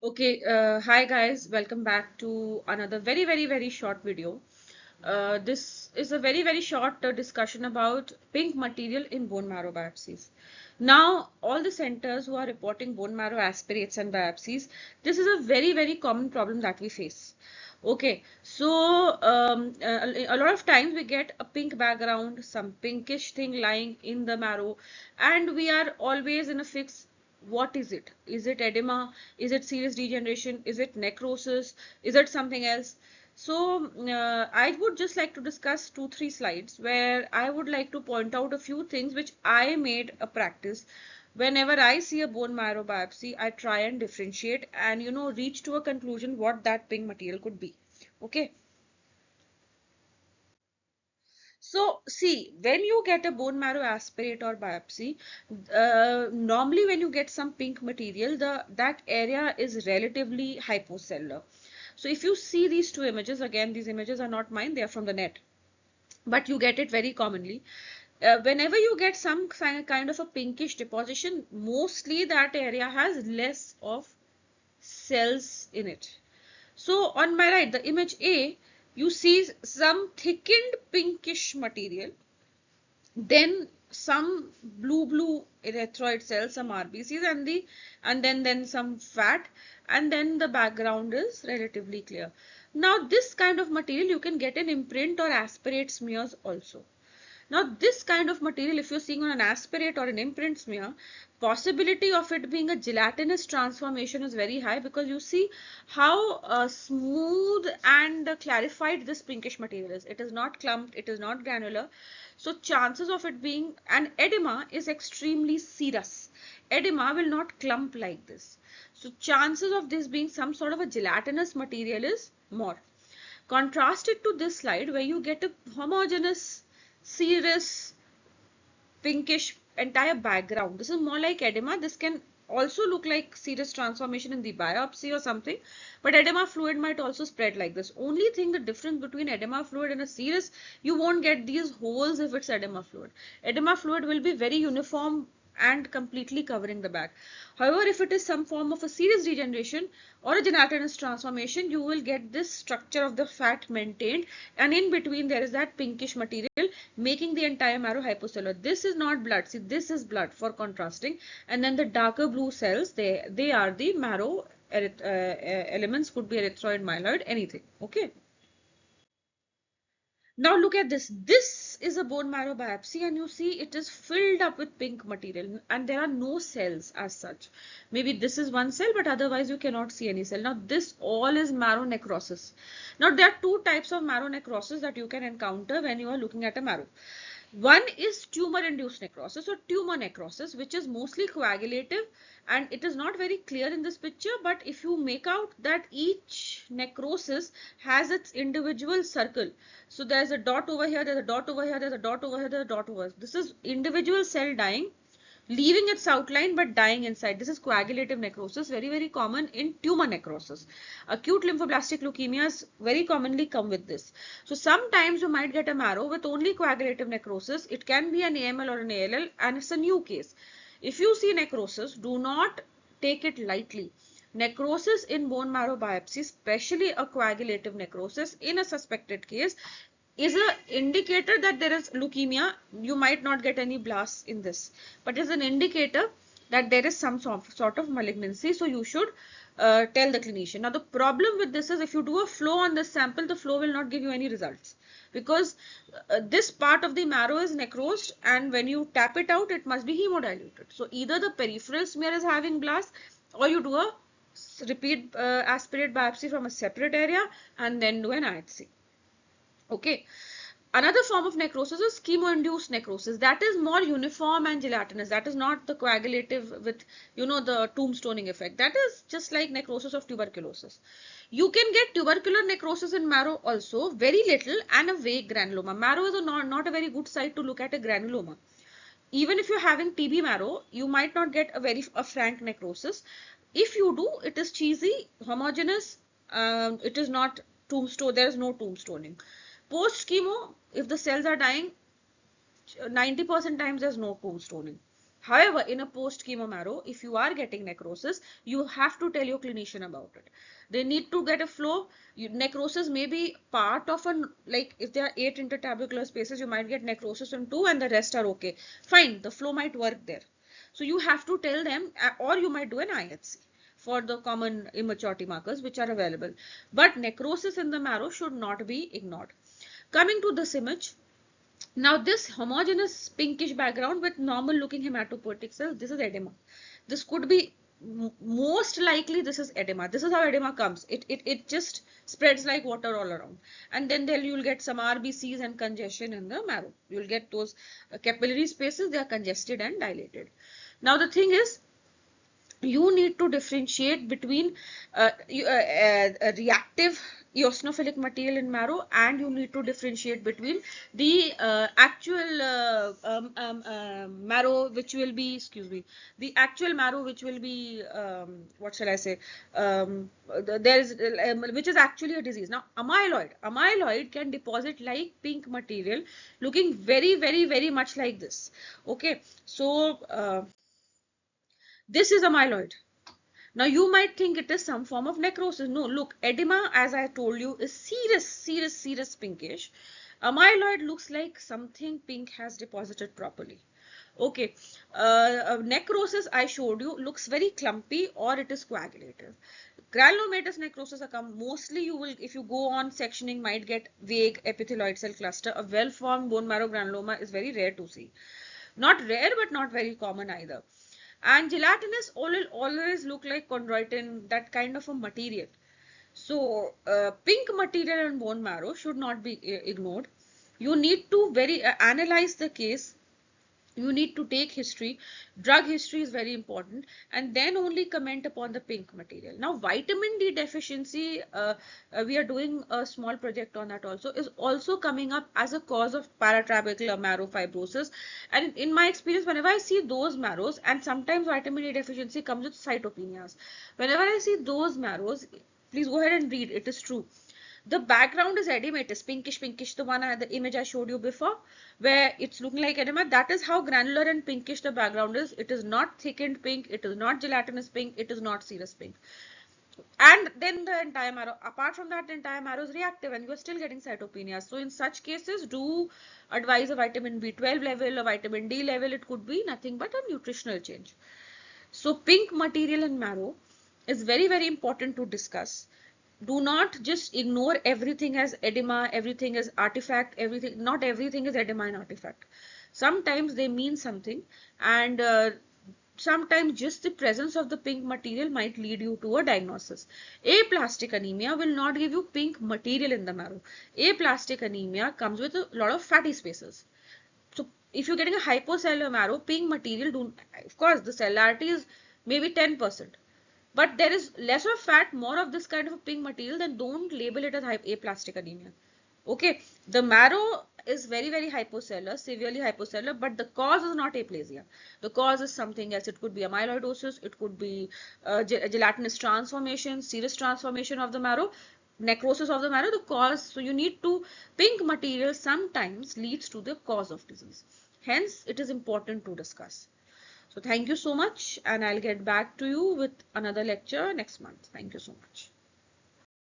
Okay, hi guys, welcome back to another very short video. This is a very short discussion about pink material in bone marrow biopsies. Now, all the centers who are reporting bone marrow aspirates and biopsies, this is a very common problem that we face. Okay, so a lot of times we get a pink background, some pinkish thing lying in the marrow, and we are always in a fix. What is it? Is it edema? Is it serous degeneration? Is it necrosis? Is it something else? So I would just like to discuss 2-3 slides where I would like to point out a few things which I made a practice. Whenever I see a bone marrow biopsy, I try and differentiate and reach to a conclusion what that pink material could be. Okay. So, see, when you get a bone marrow aspirate or biopsy, normally when you get some pink material, that area is relatively hypocellular. So, if you see these two images, again, these images are not mine, they are from the net, but you get it very commonly. Whenever you get some kind of a pinkish deposition, mostly that area has less of cells in it. So on my right, the image A, you see some thickened pinkish material, then some blue erythroid cells, some RBCs, and then some fat, and then the background is relatively clear. Now this kind of material you can get in imprint or aspirate smears also. Now this kind of material, if you're seeing on an aspirate or an imprint smear, possibility of it being a gelatinous transformation is very high, because you see how smooth and clarified this pinkish material is. It is not clumped, it is not granular. So chances of it being an edema is extremely serous. Edema will not clump like this. So chances of this being some sort of a gelatinous material is more. Contrast it to this slide where you get a homogeneous serous pinkish entire background. This is more like edema. This can also look like serous transformation in the biopsy or something, but edema fluid might also spread like this. Only thing, the difference between edema fluid and a serous, you won't get these holes if it's edema fluid. Edema fluid will be very uniform and completely covering the back. However, if it is some form of a serous degeneration or a gelatinous transformation, you will get this structure of the fat maintained, and in between there is that pinkish material making the entire marrow hypocellular. This is not blood. See, this is blood for contrasting, and then the darker blue cells, they are the marrow elements, could be erythroid, myeloid, anything. Okay. Now look at this. This is a bone marrow biopsy, and you see it is filled up with pink material and there are no cells as such. Maybe this is one cell, but otherwise you cannot see any cell. Now this all is marrow necrosis. Now there are two types of marrow necrosis that you can encounter when you are looking at a marrow. One is tumor-induced necrosis or tumor necrosis, which is mostly coagulative, and it is not very clear in this picture, but if you make out that each necrosis has its individual circle. So there's a dot over here, there's a dot over here, there's a dot over here, there's a dot over here. This is individual cell dying, leaving its outline but dying inside. This is coagulative necrosis, very common in tumor necrosis. Acute lymphoblastic leukemias very commonly come with this. So sometimes you might get a marrow with only coagulative necrosis. It can be an AML or an ALL, and it's a new case. If you see necrosis, do not take it lightly. Necrosis in bone marrow biopsy, especially a coagulative necrosis in a suspected case, is an indicator that there is leukemia. You might not get any blasts in this, but is an indicator that there is some sort of malignancy. So you should tell the clinician. Now the problem with this is, if you do a flow on this sample, the flow will not give you any results, because this part of the marrow is necrosed, and when you tap it out, it must be hemodiluted. So either the peripheral smear is having blast, or you do a repeat aspirate biopsy from a separate area and then do an IHC. Okay. Another form of necrosis is chemo-induced necrosis. That is more uniform and gelatinous. That is not the coagulative with, the tombstoning effect. That is just like necrosis of tuberculosis. You can get tubercular necrosis in marrow also, very little, and a vague granuloma. Marrow is not a very good site to look at a granuloma. Even if you're having TB marrow, you might not get a frank necrosis. If you do, it is cheesy, homogeneous. It is not tombstone. There is no tombstoning. Post chemo, if the cells are dying, 90% times there's no tombstoning. However, in a post-chemo marrow, if you are getting necrosis, you have to tell your clinician about it. They need to get a flow. Necrosis may be part of like if there are 8 intertabular spaces, you might get necrosis in 2 and the rest are okay. Fine, the flow might work there. So you have to tell them, or you might do an IHC for the common immaturity markers which are available. But necrosis in the marrow should not be ignored. Coming to this image, now this homogeneous pinkish background with normal looking hematopoietic cells, this is edema. This could be most likely this is edema. This is how edema comes. It just spreads like water all around. And then there you'll get some RBCs and congestion in the marrow. You'll get those capillary spaces, they are congested and dilated. Now the thing is, you need to differentiate between reactive eosinophilic material in marrow, and you need to differentiate between the actual marrow which will be, excuse me, the actual marrow which will be, what shall I say, there is which is actually a disease. Now amyloid can deposit like pink material looking very much like this. Okay, so this is amyloid. Now you might think it is some form of necrosis. No, look, edema, as I told you, is serious pinkish. Amyloid looks like something pink has deposited properly. Okay, necrosis I showed you looks very clumpy or it is coagulative. Granulomatous necrosis occur mostly, you will, if you go on sectioning, might get vague epithelioid cell cluster. A well-formed bone marrow granuloma is very rare to see. Not rare, but not very common either. And gelatinous always look like chondroitin, that kind of a material. So pink material in bone marrow should not be ignored. You need to analyze the case. You need to take history. Drug history is very important, and then only comment upon the pink material. Now vitamin D deficiency, we are doing a small project on that also, is also coming up as a cause of paratrabecular marrow fibrosis. And in my experience, whenever I see those marrows, and sometimes vitamin D deficiency comes with cytopenias, whenever I see those marrows, please go ahead and read, it is true. The background is edematous, pinkish, the one, the image I showed you before, where it's looking like edema. That is how granular and pinkish the background is. It is not thickened pink, it is not gelatinous pink, it is not serous pink. And then the entire marrow, apart from that, the entire marrow is reactive and you are still getting cytopenia. So in such cases, do advise a vitamin B12 level, a vitamin D level. It could be nothing but a nutritional change. So pink material in marrow is very important to discuss. Do not just ignore everything as edema, everything as artifact, everything, not everything is edema and artifact. Sometimes they mean something, and sometimes just the presence of the pink material might lead you to a diagnosis. Aplastic anemia will not give you pink material in the marrow. Aplastic anemia comes with a lot of fatty spaces. So if you're getting a hypocellular marrow, pink material, of course the cellularity is maybe 10%. But there is less of fat, more of this kind of a pink material, then don't label it as aplastic anemia. Okay, the marrow is very hypocellular, severely hypocellular, but the cause is not aplasia. The cause is something else. It could be amyloidosis, it could be gelatinous transformation, serous transformation of the marrow, necrosis of the marrow, the cause. So you need to, pink material sometimes leads to the cause of disease. Hence, it is important to discuss. So thank you so much, and I'll get back to you with another lecture next month. Thank you so much.